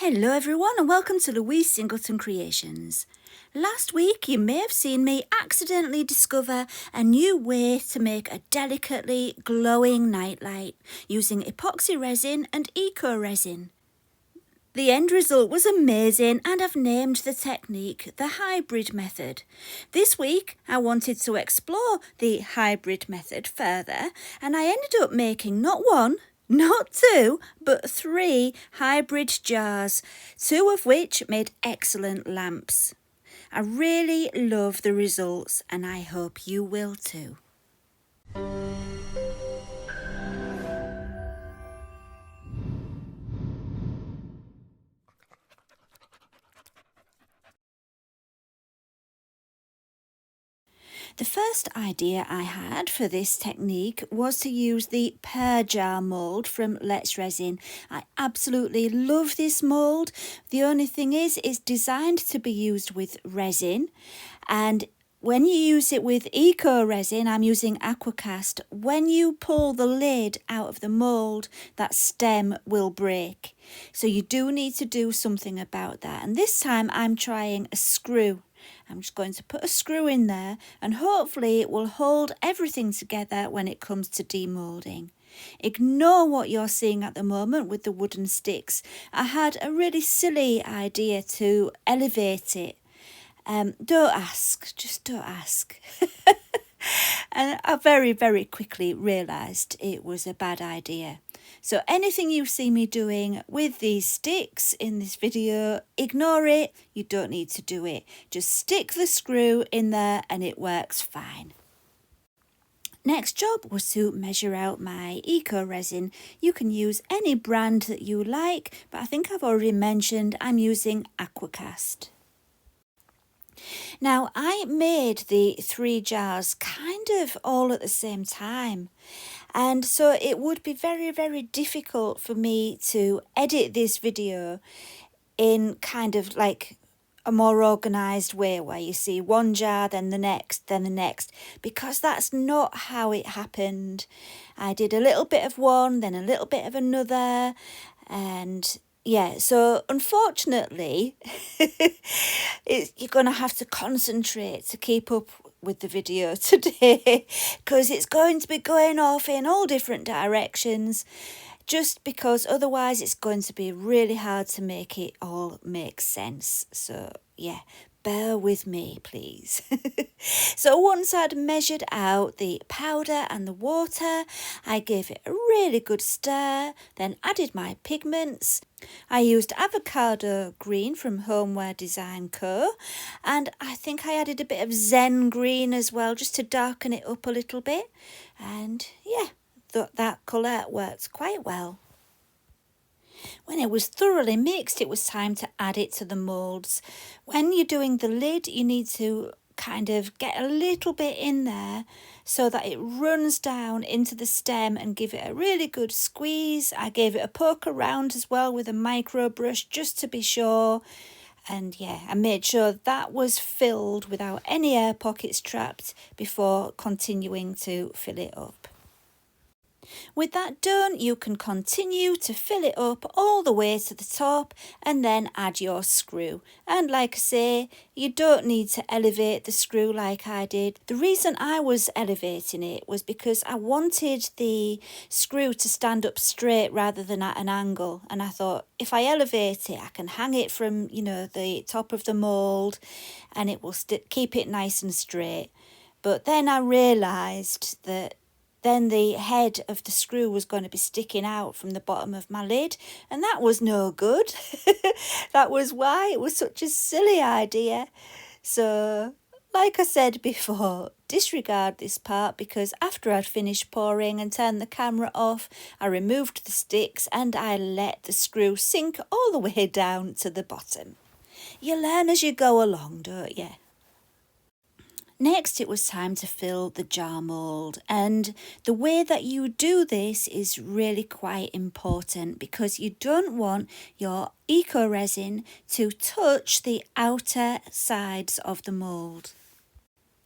Hello everyone and welcome to Louise Singleton Creations. Last week you may have seen me accidentally discover a new way to make a delicately glowing nightlight using epoxy resin and AQUA resin. The end result was amazing and I've named the technique the hybrid method. This week I wanted to explore the hybrid method further and I ended up making not one, not two, but 3 hybrid jars, 2 of which made excellent lamps. I really love the results and I hope you will too. The first idea I had for this technique was to use the pear jar mould from Resin. I absolutely love this mould. The only thing is it's designed to be used with resin, and when you use it with eco resin, I'm using AQUA, when you pull the lid out of the mould, that stem will break. So you do need to do something about that. And this time I'm trying a screw. I'm just going to put a screw in there and hopefully it will hold everything together when it comes to demoulding. Ignore what you're seeing at the moment with the wooden sticks. I had a really silly idea to elevate it. Don't ask, just don't ask. And I very quickly realised it was a bad idea. So anything you see me doing with these sticks in this video, ignore it. You don't need to do it. Just stick the screw in there and it works fine. Next job was to measure out my eco resin. You can use any brand that you like, but I think I've already mentioned I'm using AQUA. Now, I made the 3 jars kind of all at the same time. And so it would be very difficult for me to edit this video in kind of like a more organised way where you see one jar, then the next, because that's not how it happened. I did a little bit of one, then a little bit of another, and yeah, so unfortunately, you're going to have to concentrate to keep up with the video today because it's going to be going off in all different directions, just because otherwise it's going to be really hard to make it all make sense. So yeah, bear with me please. So once I'd measured out the powder and the water, I gave it a really good stir, then added my pigments. I used avocado green from Homeware Design Co. And I think I added a bit of zen green as well, just to darken it up a little bit. And yeah, that colour worked quite well. When it was thoroughly mixed, it was time to add it to the moulds. When you're doing the lid, you need to kind of get a little bit in there so that it runs down into the stem and give it a really good squeeze. I gave it a poke around as well with a micro brush just to be sure. And yeah, I made sure that was filled without any air pockets trapped before continuing to fill it up. With that done, you can continue to fill it up all the way to the top and then add your screw. And like I say, you don't need to elevate the screw like I did. The reason I was elevating it was because I wanted the screw to stand up straight rather than at an angle. And I thought, if I elevate it, I can hang it from, the top of the mould and it will keep it nice and straight. But then I realised that then the head of the screw was going to be sticking out from the bottom of my lid, and that was no good. That was why it was such a silly idea. So, like I said before, disregard this part, because after I'd finished pouring and turned the camera off, I removed the sticks and I let the screw sink all the way down to the bottom. You learn as you go along, don't you? Next, it was time to fill the jar mould, and the way that you do this is really quite important because you don't want your eco resin to touch the outer sides of the mould.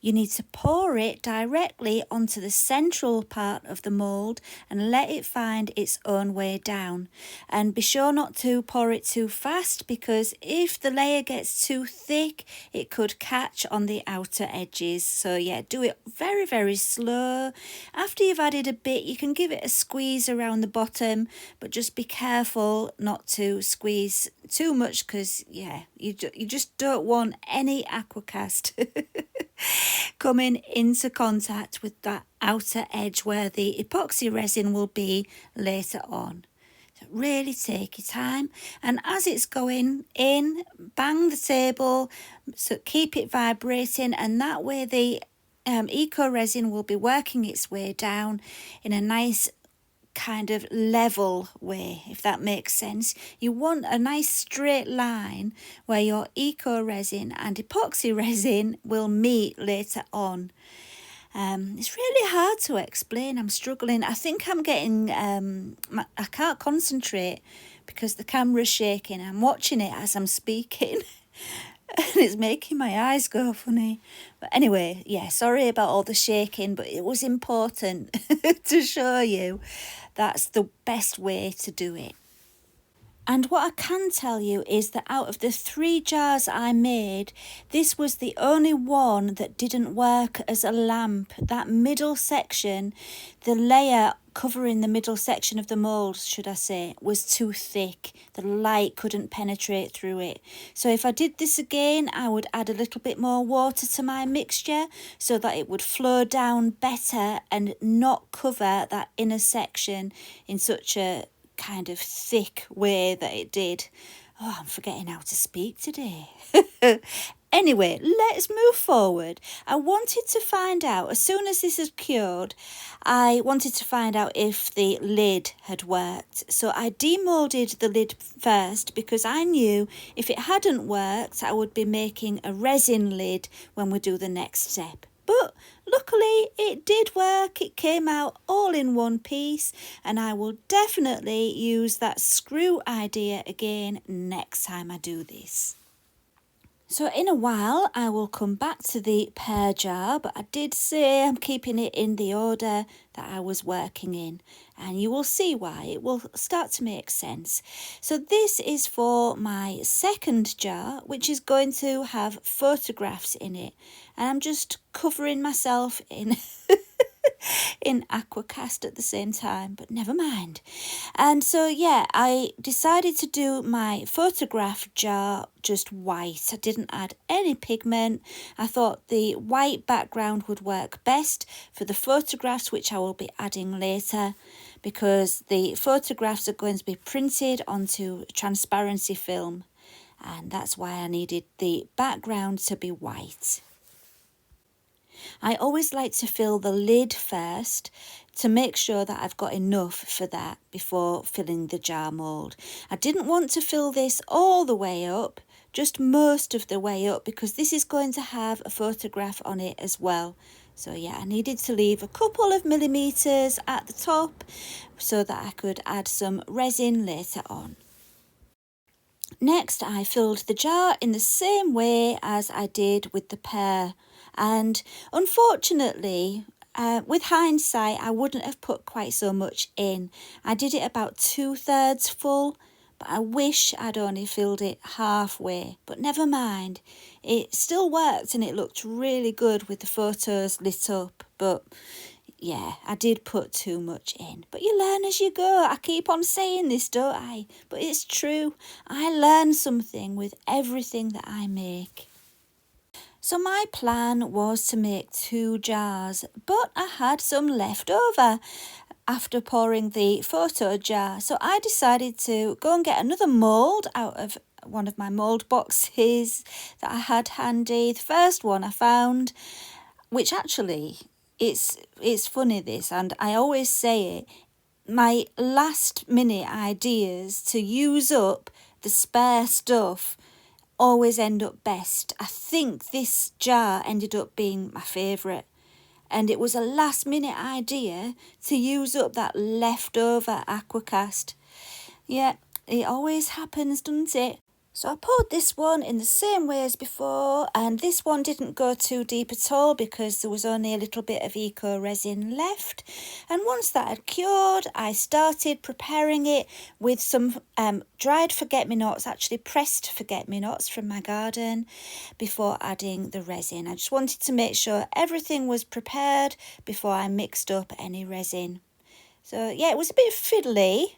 you need to pour it directly onto the central part of the mould and let it find its own way down. And be sure not to pour it too fast, because if the layer gets too thick, it could catch on the outer edges. So yeah, do it very, very slow. After you've added a bit, you can give it a squeeze around the bottom, but just be careful not to squeeze too much, because yeah, you just don't want any aqua cast coming into contact with that outer edge where the epoxy resin will be later on. So really take your time, and as it's going in, bang the table, so keep it vibrating, and that way the eco resin will be working its way down in a nice kind of level way, if that makes sense. You want a nice straight line where your eco resin and epoxy resin will meet later on. It's really hard to explain. I'm struggling. I think I'm getting I can't concentrate because the camera's shaking. I'm watching it as I'm speaking and it's making my eyes go funny. But anyway, yeah, sorry about all the shaking, but it was important to show you that's the best way to do it. And what I can tell you is that out of the 3 jars I made, this was the only one that didn't work as a lamp. That middle section, the layer covering the middle section of the mould, should I say, was too thick. The light couldn't penetrate through it. So if I did this again, I would add a little bit more water to my mixture so that it would flow down better and not cover that inner section in such a kind of thick way that it did. Oh, I'm forgetting how to speak today. Anyway, let's move forward. I wanted to find out, as soon as this is cured, I wanted to find out if the lid had worked. So I demolded the lid first, because I knew if it hadn't worked, I would be making a resin lid when we do the next step. But luckily it did work. It came out all in one piece, and I will definitely use that screw idea again next time I do this. So in a while I will come back to the pear jar, but I did say I'm keeping it in the order that I was working in, and you will see why. It will start to make sense. So this is for my second jar, which is going to have photographs in it, and I'm just covering myself in in aqua cast at the same time, but never mind. And so yeah, I decided to do my photograph jar just white. I didn't add any pigment. I thought the white background would work best for the photographs, which I will be adding later, because the photographs are going to be printed onto transparency film, and that's why I needed the background to be white. I always like to fill the lid first to make sure that I've got enough for that before filling the jar mould. I didn't want to fill this all the way up, just most of the way up, because this is going to have a photograph on it as well. So yeah, I needed to leave a couple of millimeters at the top so that I could add some resin later on. Next, I filled the jar in the same way as I did with the pear. And unfortunately, with hindsight, I wouldn't have put quite so much in. I did it about 2/3 full, but I wish I'd only filled it halfway. But never mind, it still worked and it looked really good with the photos lit up. But yeah, I did put too much in. But you learn as you go. I keep on saying this, don't I? But it's true. I learn something with everything that I make. So my plan was to make 2 jars, but I had some left over after pouring the photo jar. So I decided to go and get another mould out of one of my mould boxes that I had handy. The first one I found, which actually, it's funny this, and I always say it, my last minute ideas to use up the spare stuff always end up best. I think this jar ended up being my favourite, and it was a last minute idea to use up that leftover aqua cast. Yeah, it always happens, doesn't it? So I poured this one in the same way as before, and this one didn't go too deep at all because there was only a little bit of AQUA resin left. And once that had cured, I started preparing it with some dried forget-me-nots, actually pressed forget-me-nots from my garden, before adding the resin. I just wanted to make sure everything was prepared before I mixed up any resin. So yeah, it was a bit fiddly.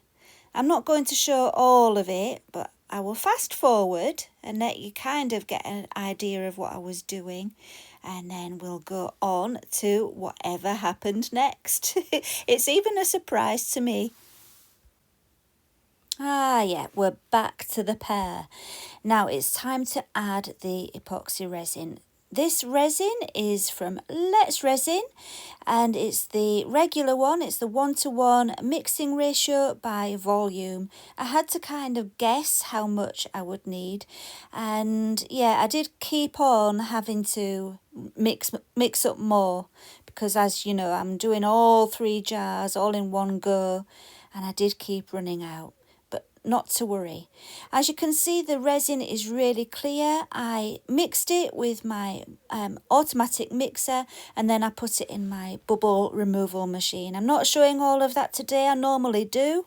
I'm not going to show all of it, but I will fast forward and let you kind of get an idea of what I was doing, and then we'll go on to whatever happened next. It's even a surprise to me. Ah, yeah, we're back to the pear. Now it's time to add the epoxy resin. This resin is from Let's Resin, and it's the regular one. It's the 1:1 mixing ratio by volume. I had to kind of guess how much I would need, and yeah, I did keep on having to mix up more because, as you know, I'm doing all 3 jars all in one go, and I did keep running out. Not to worry. As you can see, the resin is really clear. I mixed it with my automatic mixer, and then I put it in my bubble removal machine. I'm not showing all of that today. I normally do.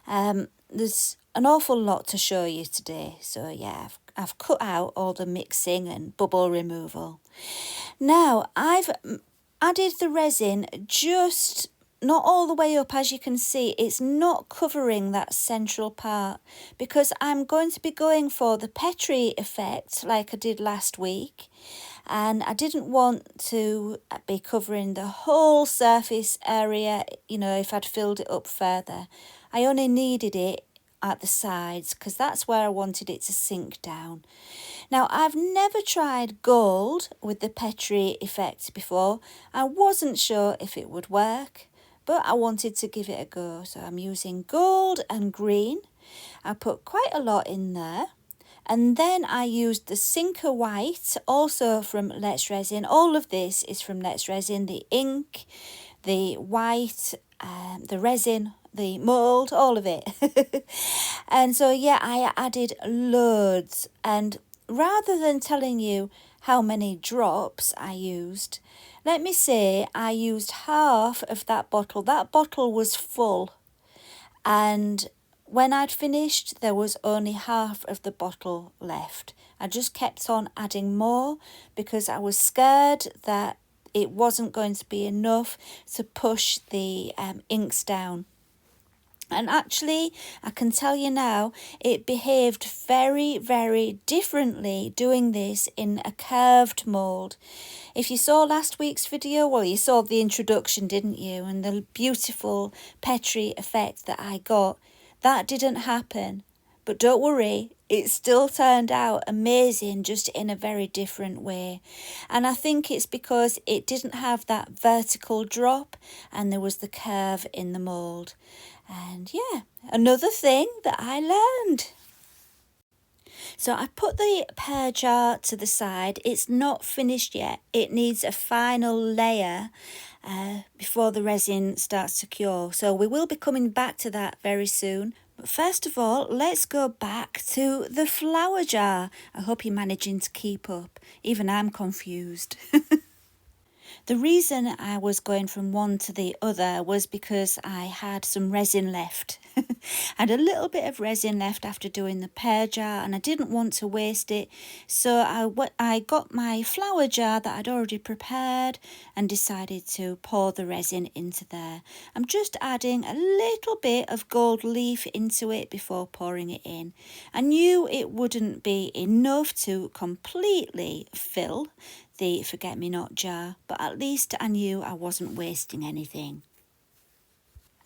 There's an awful lot to show you today. So yeah, I've cut out all the mixing and bubble removal. Now I've added the resin just not all the way up. As you can see, it's not covering that central part because I'm going to be going for the Petri effect like I did last week, and I didn't want to be covering the whole surface area, you know, if I'd filled it up further. I only needed it at the sides because that's where I wanted it to sink down. Now, I've never tried gold with the Petri effect before. I wasn't sure if it would work, but I wanted to give it a go. So I'm using gold and green. I put quite a lot in there. And then I used the Sinker White, also from Let's Resin. All of this is from Let's Resin. The ink, the white, the resin, the mould, all of it. And so, yeah, I added loads. And rather than telling you how many drops I used, let me say I used half of that bottle. That bottle was full, and when I'd finished, there was only half of the bottle left. I just kept on adding more because I was scared that it wasn't going to be enough to push the inks down. And actually, I can tell you now, it behaved very, very differently doing this in a curved mould. If you saw last week's video, well, you saw the introduction, didn't you? And the beautiful Petri effect that I got. That didn't happen. But don't worry, it still turned out amazing, just in a very different way. And I think it's because it didn't have that vertical drop and there was the curve in the mould. And yeah, another thing that I learned. So I put the pear jar to the side. It's not finished yet. It needs a final layer before the resin starts to cure. So we will be coming back to that very soon. But first of all, let's go back to the flower jar. I hope you're managing to keep up. Even I'm confused. The reason I was going from one to the other was because I had some resin left. I had a little bit of resin left after doing the pear jar, and I didn't want to waste it. So I got my flower jar that I'd already prepared and decided to pour the resin into there. I'm just adding a little bit of gold leaf into it before pouring it in. I knew it wouldn't be enough to completely fill the forget-me-not jar, but at least I knew I wasn't wasting anything.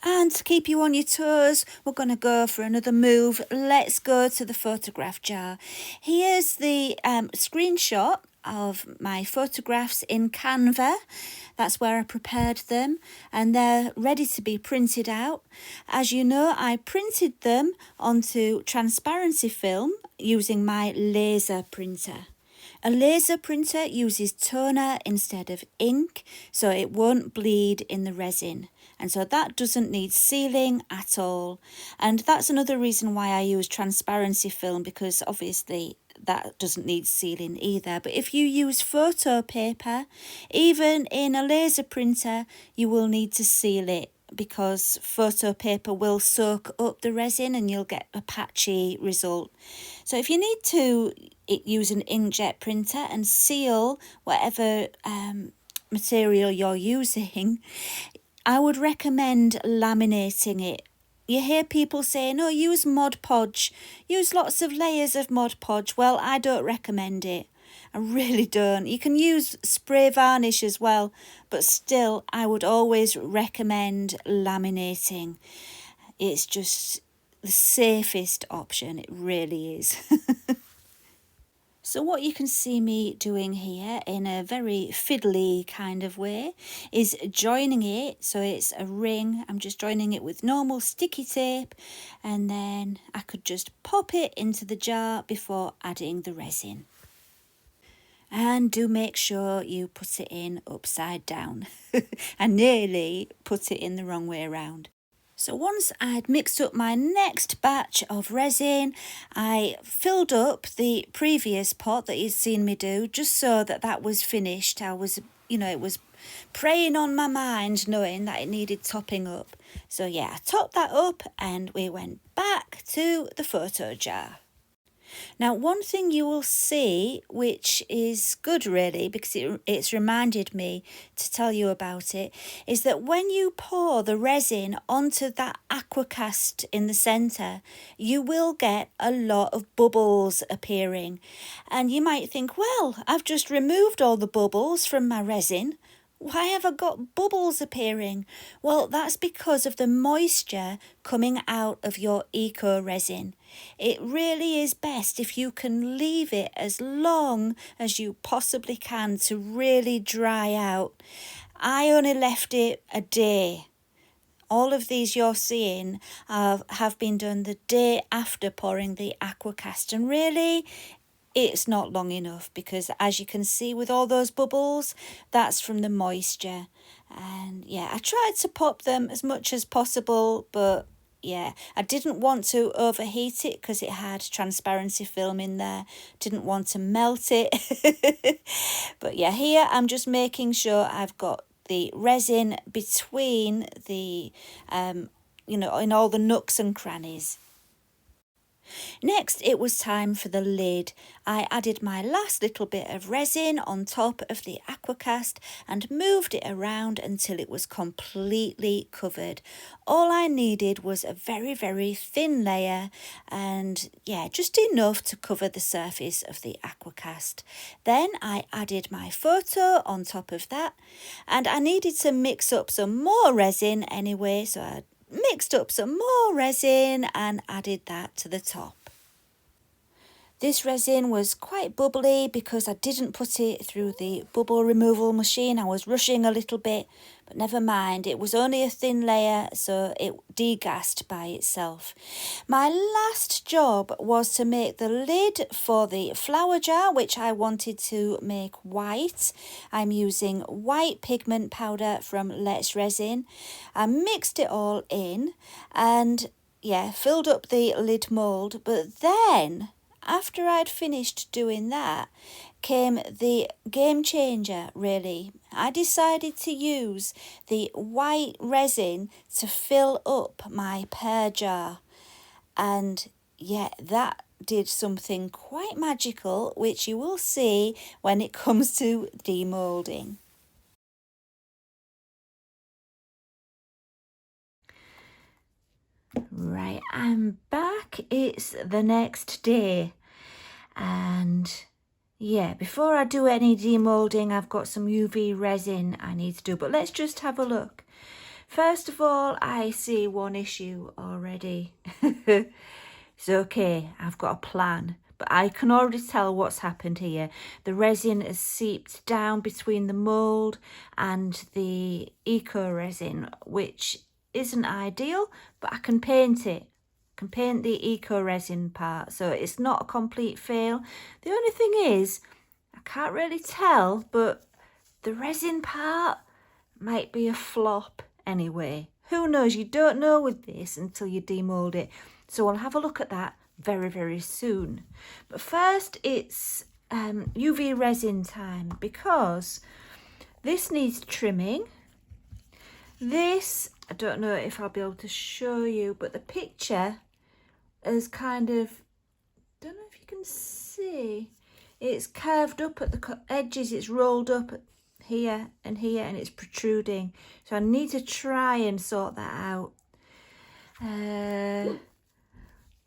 And to keep you on your toes, we're going to go for another move. Let's go to the photograph jar. Here's the screenshot of my photographs in Canva. That's where I prepared them, and they're ready to be printed out. As you know, I printed them onto transparency film using my laser printer. A laser printer uses toner instead of ink, so it won't bleed in the resin. And so that doesn't need sealing at all. And that's another reason why I use transparency film, because obviously that doesn't need sealing either. But if you use photo paper, even in a laser printer, you will need to seal it, because photo paper will soak up the resin and you'll get a patchy result. So if you need to use an inkjet printer and seal whatever material you're using, I would recommend laminating it. You hear people saying, oh, use Mod Podge, use lots of layers of Mod Podge. Well, I don't recommend it. I really don't. You can use spray varnish as well, but still, I would always recommend laminating. It's just the safest option. It really is. So what you can see me doing here in a very fiddly kind of way is joining it. So it's a ring. I'm just joining it with normal sticky tape, and then I could just pop it into the jar before adding the resin. And do make sure you put it in upside down. I nearly put it in the wrong way around. So once I'd mixed up my next batch of resin, I filled up the previous pot that you'd seen me do, just so that that was finished. I was, it was preying on my mind knowing that it needed topping up. So yeah, I topped that up and we went back to the photo jar. Now, one thing you will see, which is good really, because it's reminded me to tell you about it, is that when you pour the resin onto that aqua cast in the centre, you will get a lot of bubbles appearing. And you might think, well, I've just removed all the bubbles from my resin. Why have I got bubbles appearing? Well, that's because of the moisture coming out of your eco resin. It really is best if you can leave it as long as you possibly can to really dry out. I only left it a day. All of these you're seeing have been done the day after pouring the aqua cast, and really it's not long enough, because as you can see with all those bubbles, that's from the moisture. And yeah, I tried to pop them as much as possible, but yeah, I didn't want to overheat it because it had transparency film in there. Didn't want to melt it. But yeah, here I'm just making sure I've got the resin between the, in all the nooks and crannies. Next, it was time for the lid. I added my last little bit of resin on top of the aqua cast and moved it around until it was completely covered. All I needed was a very, very thin layer, and yeah, just enough to cover the surface of the aqua cast. Then I added my photo on top of that, and I needed to mix up some more resin anyway, so I mixed up some more resin and added that to the top. This resin was quite bubbly because I didn't put it through the bubble removal machine. I was rushing a little bit, but never mind. It was only a thin layer, so it degassed by itself. My last job was to make the lid for the flower jar, which I wanted to make white. I'm using white pigment powder from Let's Resin. I mixed it all in and yeah, filled up the lid mould, but then after I'd finished doing that came the game changer, really. I decided to use the white resin to fill up my pear jar. And yeah, that did something quite magical, which you will see when it comes to demoulding. Right, I'm back. It's the next day. And yeah, before I do any demoulding, I've got some UV resin I need to do. But let's just have a look. First of all, I see one issue already. It's okay, I've got a plan. But I can already tell what's happened here. The resin has seeped down between the mould and the eco resin, which isn't ideal, but I can paint it. I can paint the eco resin part, so it's not a complete fail. The only thing is, I can't really tell, but the resin part might be a flop anyway. Who knows? You don't know with this until you demold it. So I'll have a look at that very, very soon. But first, it's UV resin time, because this needs trimming. This, I don't know if I'll be able to show you, but the picture is kind of, don't know if you can see, it's curved up at the edges, it's rolled up here, and it's protruding. So I need to try and sort that out.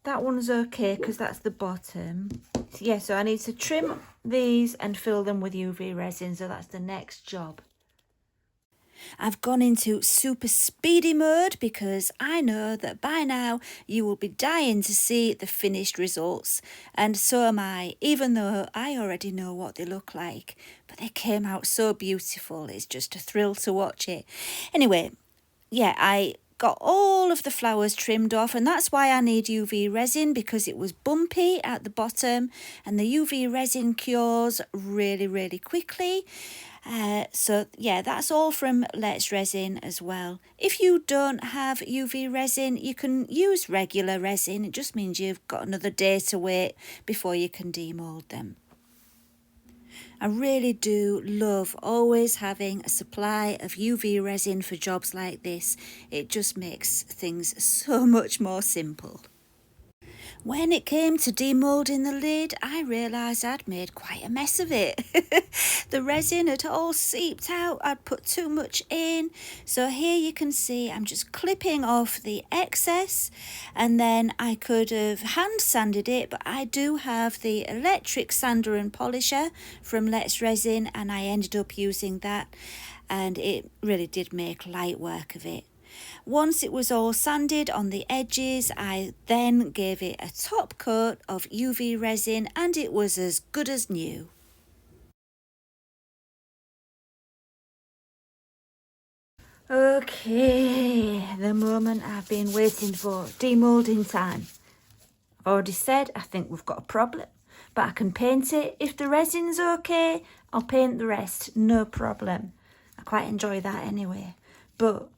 That one's okay because that's the bottom. Yeah, so I need to trim these and fill them with UV resin, so that's the next job. I've gone into super speedy mode because I know that by now you will be dying to see the finished results, and so am I, even though I already know what they look like. But they came out so beautiful, it's just a thrill to watch it. Anyway, yeah, I got all of the flowers trimmed off, and that's why I need UV resin, because it was bumpy at the bottom and the UV resin cures really, really quickly. So yeah, that's all from Let's Resin as well. If you don't have UV resin, you can use regular resin. It just means you've got another day to wait before you can demold them. I really do love always having a supply of UV resin for jobs like this. It just makes things so much more simple. When it came to demoulding the lid, I realised I'd made quite a mess of it. The resin had all seeped out, I'd put too much in. So here you can see I'm just clipping off the excess, and then I could have hand sanded it, but I do have the electric sander and polisher from Let's Resin, and I ended up using that, and it really did make light work of it. Once it was all sanded on the edges, I then gave it a top coat of UV resin, and it was as good as new. Okay, the moment I've been waiting for, demoulding time. I've already said I think we've got a problem, but I can paint it. If the resin's okay, I'll paint the rest, no problem. I quite enjoy that anyway. But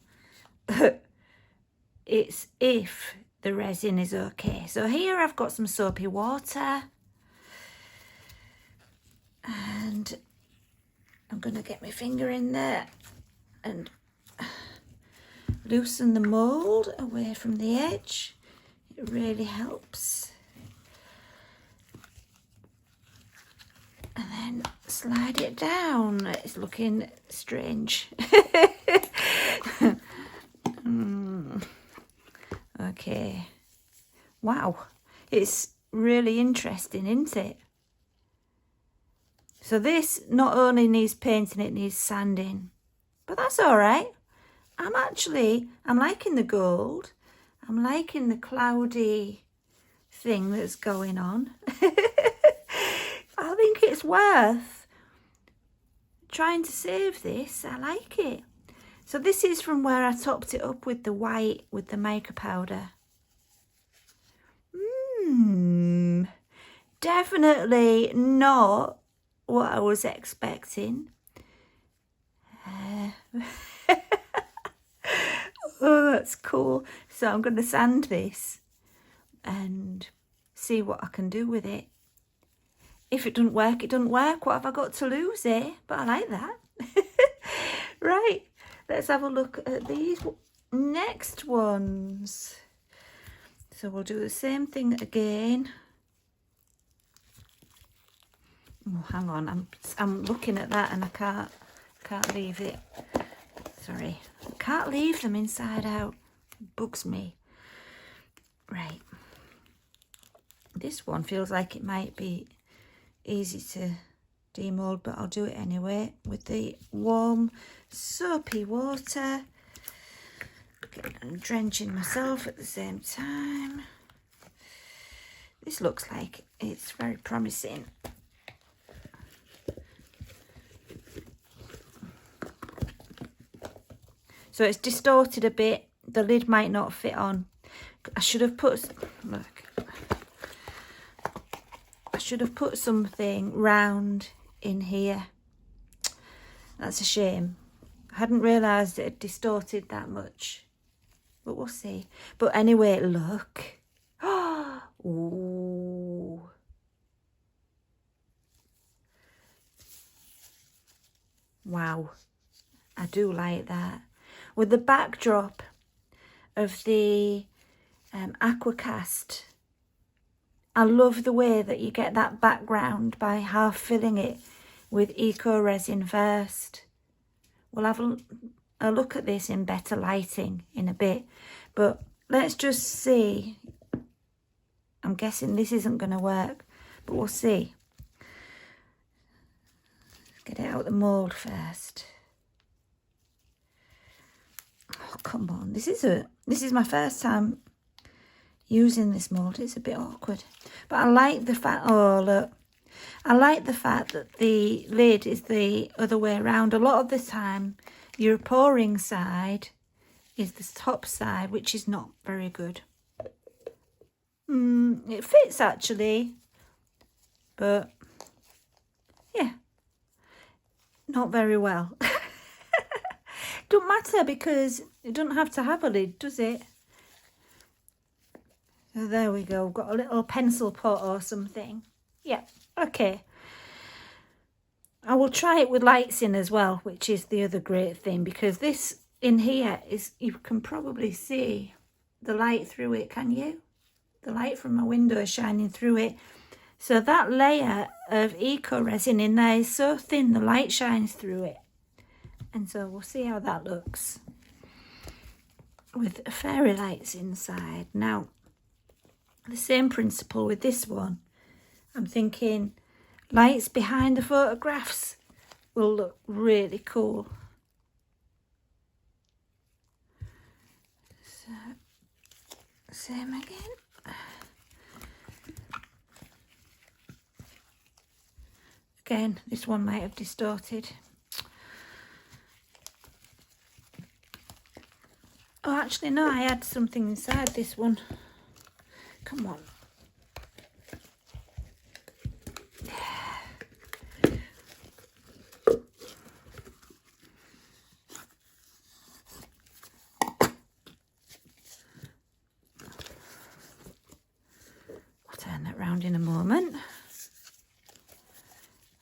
it's if the resin is okay. So here I've got some soapy water, and I'm going to get my finger in there and loosen the mould away from the edge. It really helps. And then slide it down. It's looking strange. Okay. Wow. It's really interesting, isn't it? So this not only needs painting, it needs sanding. But that's all right. I'm liking the gold. I'm liking the cloudy thing that's going on. I think it's worth trying to save this. I like it. So this is from where I topped it up with the white, with the mica powder. Definitely not what I was expecting. Oh, that's cool. So I'm going to sand this and see what I can do with it. If it doesn't work, it doesn't work. What have I got to lose, eh? But I like that. Right, let's have a look at these next ones. So we'll do the same thing again. Oh, hang on, I'm looking at that and I can't leave it. Sorry, I can't leave them inside out. It bugs me. Right. This one feels like it might be easy to demold, but I'll do it anyway with the warm soapy water. I'm drenching myself at the same time. This looks like it's very promising. So it's distorted a bit. The lid might not fit on. I should have put, look, I should have put something round in here. That's a shame. I hadn't realised it had distorted that much, but we'll see. But anyway, look. Ooh. Wow, I do like that. With the backdrop of the AQUA cast, I love the way that you get that background by half filling it with eco resin first. We'll have a look at this in better lighting in a bit, but let's just see. I'm guessing this isn't going to work, but we'll see. Get it out the mould first. Oh, come on. This is my first time using this mould. It's a bit awkward. But I like the fact, oh look. I like the fact that the lid is the other way around. A lot of the time, your pouring side is the top side, which is not very good. It fits actually, but yeah. Not very well. Don't matter because it doesn't have to have a lid, does it? So there we go. We've got a little pencil pot or something. Yeah, okay. I will try it with lights in as well, which is the other great thing, because this in here is, you can probably see the light through it, can you? The light from my window is shining through it. So that layer of eco resin in there is so thin the light shines through it. And so we'll see how that looks with fairy lights inside. Now, the same principle with this one. I'm thinking lights behind the photographs will look really cool. So, same again. Again, this one might have distorted. Oh, actually, no, I had something inside this one. Come on. I'll turn that round in a moment.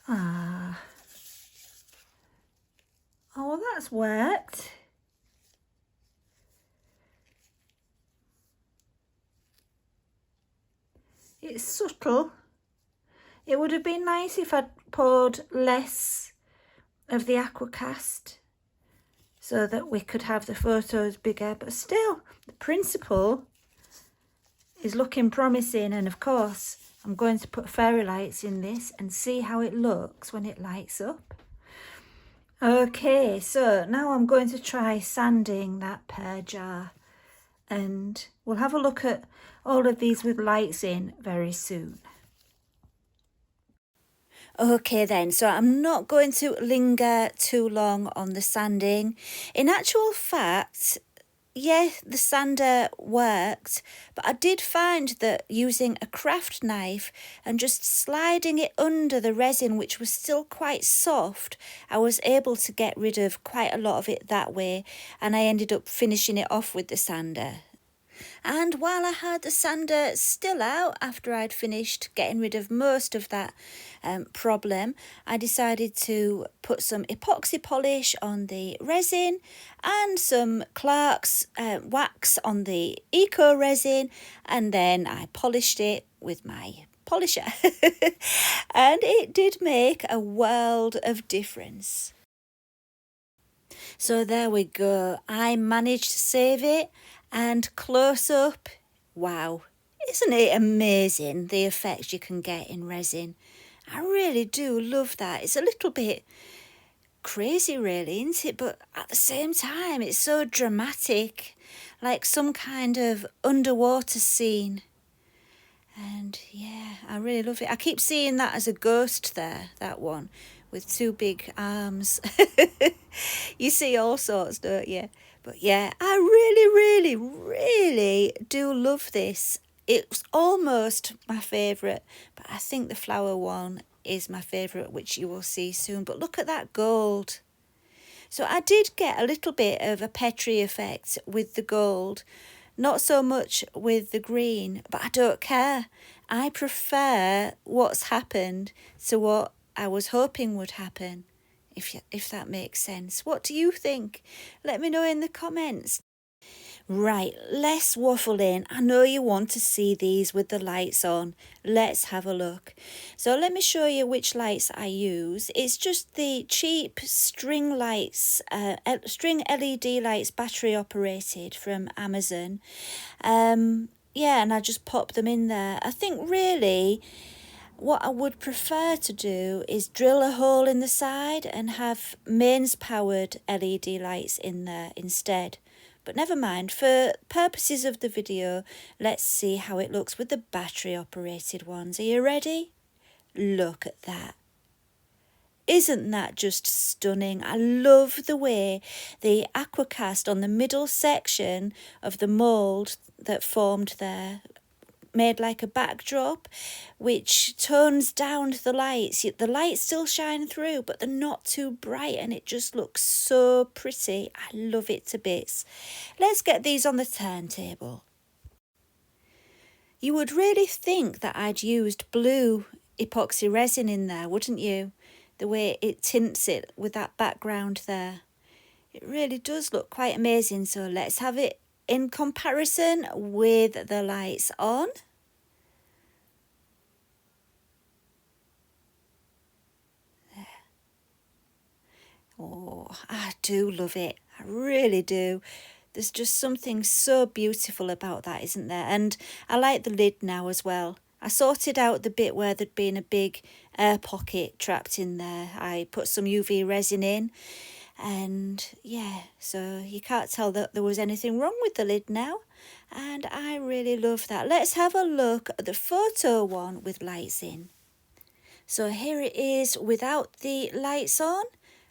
Ah. Oh, well, that's worked. It's subtle. It would have been nice if I'd poured less of the AQUA cast so that we could have the photos bigger, but still, the principle is looking promising. And of course, I'm going to put fairy lights in this and see how it looks when it lights up. Okay, so now I'm going to try sanding that pear jar, and we'll have a look at all of these with lights in very soon. Okay then, so I'm not going to linger too long on the sanding. In actual fact, yeah, the sander worked, but I did find that using a craft knife and just sliding it under the resin, which was still quite soft, I was able to get rid of quite a lot of it that way, and I ended up finishing it off with the sander. And while I had the sander still out after I'd finished getting rid of most of that problem, I decided to put some epoxy polish on the resin and some Clark's wax on the eco resin, and then I polished it with my polisher. And it did make a world of difference. So there we go. I managed to save it. And close up, wow, isn't it amazing the effects you can get in resin? I really do love that. It's a little bit crazy really, isn't it? But at the same time, it's so dramatic, like some kind of underwater scene. And yeah, I really love it. I keep seeing that as a ghost there, that one, with two big arms. You see all sorts, don't you? But yeah, I really do love this. It's almost my favourite, but I think the flower one is my favourite, which you will see soon. But look at that gold. So I did get a little bit of a Petri effect with the gold, not so much with the green, but I don't care. I prefer what's happened to what I was hoping would happen, if that makes sense. What do you think? Let me know in the comments. Right, less waffling. I know you want to see these with the lights on. Let's have a look. So let me show you which lights I use. It's just the cheap string lights, string LED lights, battery operated from Amazon. Yeah, and I just pop them in there. I think really what I would prefer to do is drill a hole in the side and have mains powered LED lights in there instead. But never mind, for purposes of the video, let's see how it looks with the battery operated ones. Are you ready? Look at that. Isn't that just stunning? I love the way the AQUA cast on the middle section of the mould that formed there made like a backdrop, which tones down the lights. The lights still shine through, but they're not too bright, and it just looks so pretty. I love it to bits. Let's get these on the turntable. You would really think that I'd used blue epoxy resin in there, wouldn't you? The way it tints it with that background there. It really does look quite amazing. So let's have it in comparison with the lights on. Oh, I do love it. I really do. There's just something so beautiful about that, isn't there? And I like the lid now as well. I sorted out the bit where there'd been a big air pocket trapped in there. I put some UV resin in, and yeah, so you can't tell that there was anything wrong with the lid now. And I really love that. Let's have a look at the photo one with lights in. So here it is without the lights on.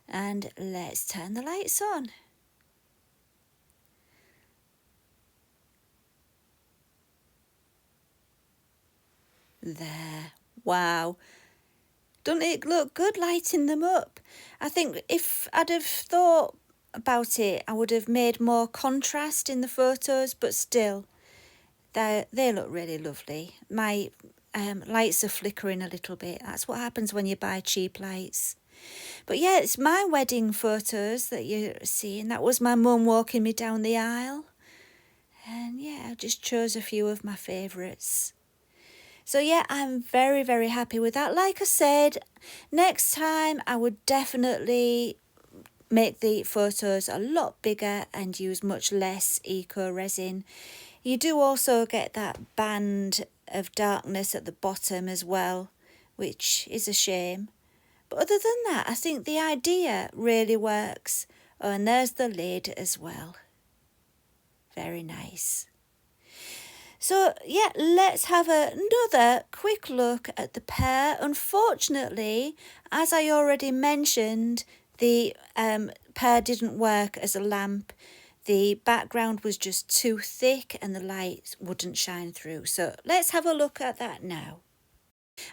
And let's turn the lights on. There. Wow. Doesn't it look good lighting them up? I think if I'd have thought about it, I would have made more contrast in the photos, but still, they look really lovely. My lights are flickering a little bit. That's what happens when you buy cheap lights. But yeah, it's my wedding photos that you're seeing. That was my mum walking me down the aisle. And yeah, I just chose a few of my favourites. So yeah, I'm very, very happy with that. Like I said, next time I would definitely make the photos a lot bigger and use much less eco resin. You do also get that band of darkness at the bottom as well, which is a shame. But other than that, I think the idea really works. Oh, and there's the lid as well. Very nice. So yeah, let's have another quick look at the pear. Unfortunately, as I already mentioned, the pear didn't work as a lamp. The background was just too thick and the light wouldn't shine through. So let's have a look at that now.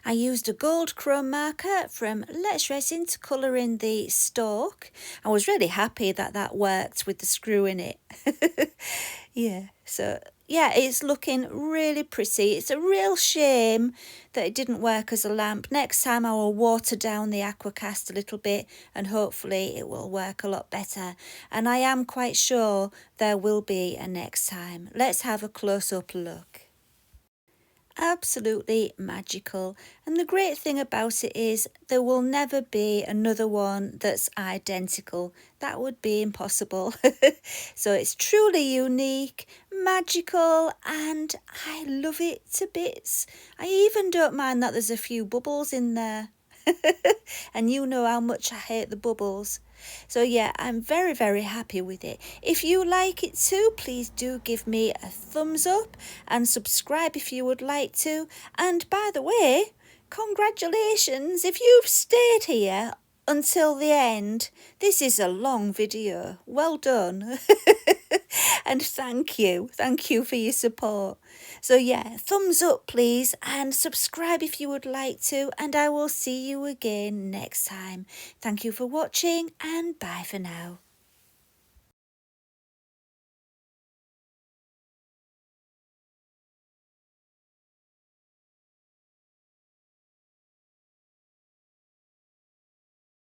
I used a gold chrome marker from Let's Resin to colour in the stalk. I was really happy that that worked with the screw in it. Yeah, so yeah, it's looking really pretty. It's a real shame that it didn't work as a lamp. Next time I will water down the AQUA cast a little bit and hopefully it will work a lot better. And I am quite sure there will be a next time. Let's have a close-up look. Absolutely magical, and the great thing about it is there will never be another one that's identical. That would be impossible. So it's truly unique, magical, and I love it to bits. I even don't mind that there's a few bubbles in there. And you know how much I hate the bubbles. So yeah, I'm very, very happy with it. If you like it too, please do give me a thumbs up and subscribe if you would like to. And by the way, congratulations if you've stayed here until the end. This is a long video. Well done. And thank you. Thank you for your support. So yeah, thumbs up please, and subscribe if you would like to, and I will see you again next time. Thank you for watching, and bye for now.